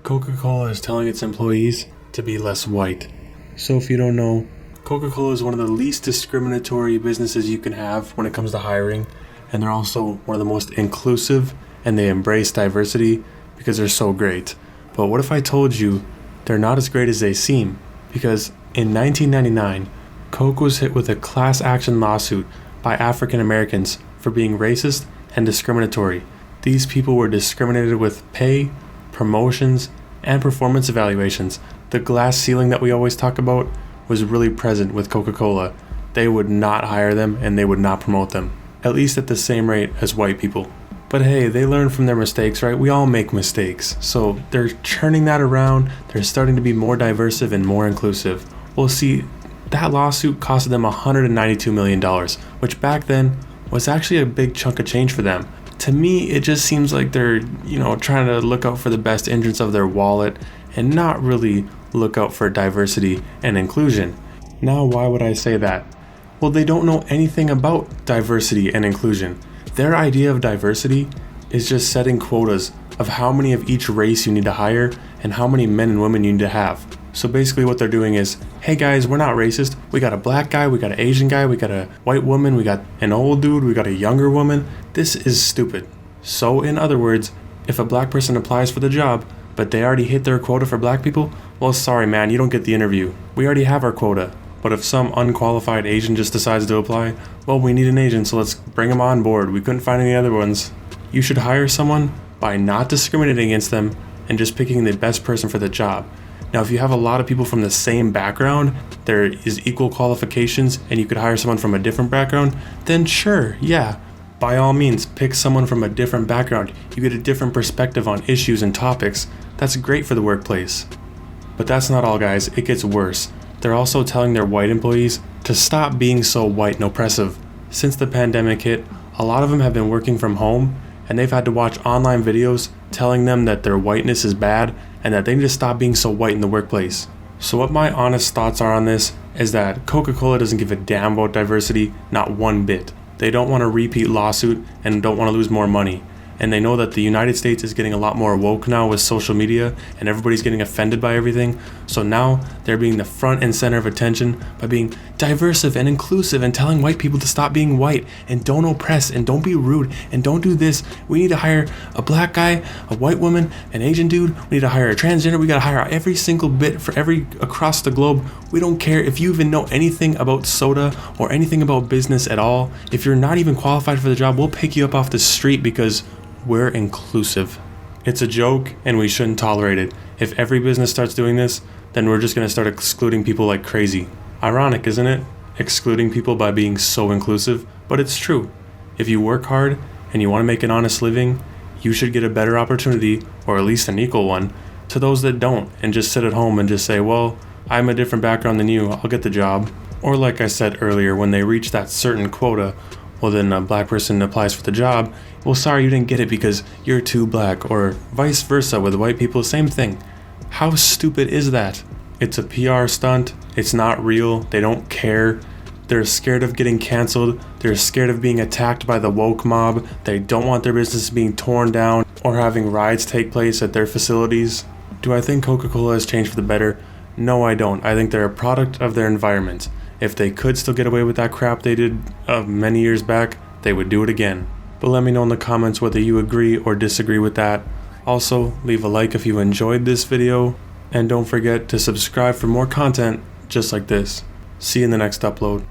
Coca-Cola is telling its employees to be less white. So if you don't know, Coca-Cola is one of the least discriminatory businesses you can have when it comes to hiring, and they're also one of the most inclusive, and they embrace diversity because they're so great. But what if I told you they're not as great as they seem? Because in 1999, Coke was hit with a class action lawsuit by African Americans for being racist and discriminatory. These people were discriminated with pay, promotions, and performance evaluations. The glass ceiling that we always talk about was really present with Coca-Cola. They would not hire them and they would not promote them, at least at the same rate as white people. But hey, they learn from their mistakes, right? We all make mistakes. So they're turning that around. They're starting to be more diverse and more inclusive. Well, see, that lawsuit costed them $192 million, which back then was actually a big chunk of change for them. To me, it just seems like they're, trying to look out for the best interests of their wallet and not really look out for diversity and inclusion. Now, why would I say that? Well, they don't know anything about diversity and inclusion. Their idea of diversity is just setting quotas of how many of each race you need to hire and how many men and women you need to have. So basically what they're doing is, hey guys, we're not racist. We got a black guy, we got an Asian guy, we got a white woman, we got an old dude, we got a younger woman. This is stupid. So in other words, if a black person applies for the job, but they already hit their quota for black people, well, sorry man, you don't get the interview. We already have our quota. But if some unqualified Asian just decides to apply, well, we need an Asian, so let's bring them on board. We couldn't find any other ones. You should hire someone by not discriminating against them and just picking the best person for the job. Now, if you have a lot of people from the same background, there is equal qualifications, and you could hire someone from a different background, then sure, yeah, by all means, pick someone from a different background. You get a different perspective on issues and topics. That's great for the workplace. But that's not all, guys. It gets worse. They're also telling their white employees to stop being so white and oppressive. Since the pandemic hit, a lot of them have been working from home, and they've had to watch online videos telling them that their whiteness is bad and that they need to stop being so white in the workplace. So what my honest thoughts are on this is that Coca-Cola doesn't give a damn about diversity, not one bit. They don't want a repeat lawsuit and don't want to lose more money. And they know that the United States is getting a lot more woke now with social media and everybody's getting offended by everything. So now they're being the front and center of attention by being diverse and inclusive and telling white people to stop being white and don't oppress and don't be rude and don't do this. We need to hire a black guy, a white woman, an Asian dude. We need to hire a transgender. We got to hire every single bit for across the globe. We don't care if you even know anything about soda or anything about business at all. If you're not even qualified for the job, we'll pick you up off the street because we're inclusive. It's a joke and we shouldn't tolerate it. If every business starts doing this, then we're just going to start excluding people like crazy. Ironic, isn't it? Excluding people by being so inclusive, but it's true. If you work hard and you want to make an honest living, you should get a better opportunity, or at least an equal one, to those that don't and just sit at home and just say, well, I'm a different background than you, I'll get the job. Or like I said earlier, when they reach that certain quota, well then a black person applies for the job, well sorry you didn't get it because you're too black, or vice versa with white people, same thing. How stupid is that? It's a PR stunt, it's not real, they don't care. They're scared of getting canceled, they're scared of being attacked by the woke mob, they don't want their business being torn down or having riots take place at their facilities. Do I think Coca-Cola has changed for the better? No, I don't. I think they're a product of their environment. If they could still get away with that crap they did many years back, they would do it again. But let me know in the comments whether you agree or disagree with that. Also, leave a like if you enjoyed this video, and don't forget to subscribe for more content just like this. See you in the next upload.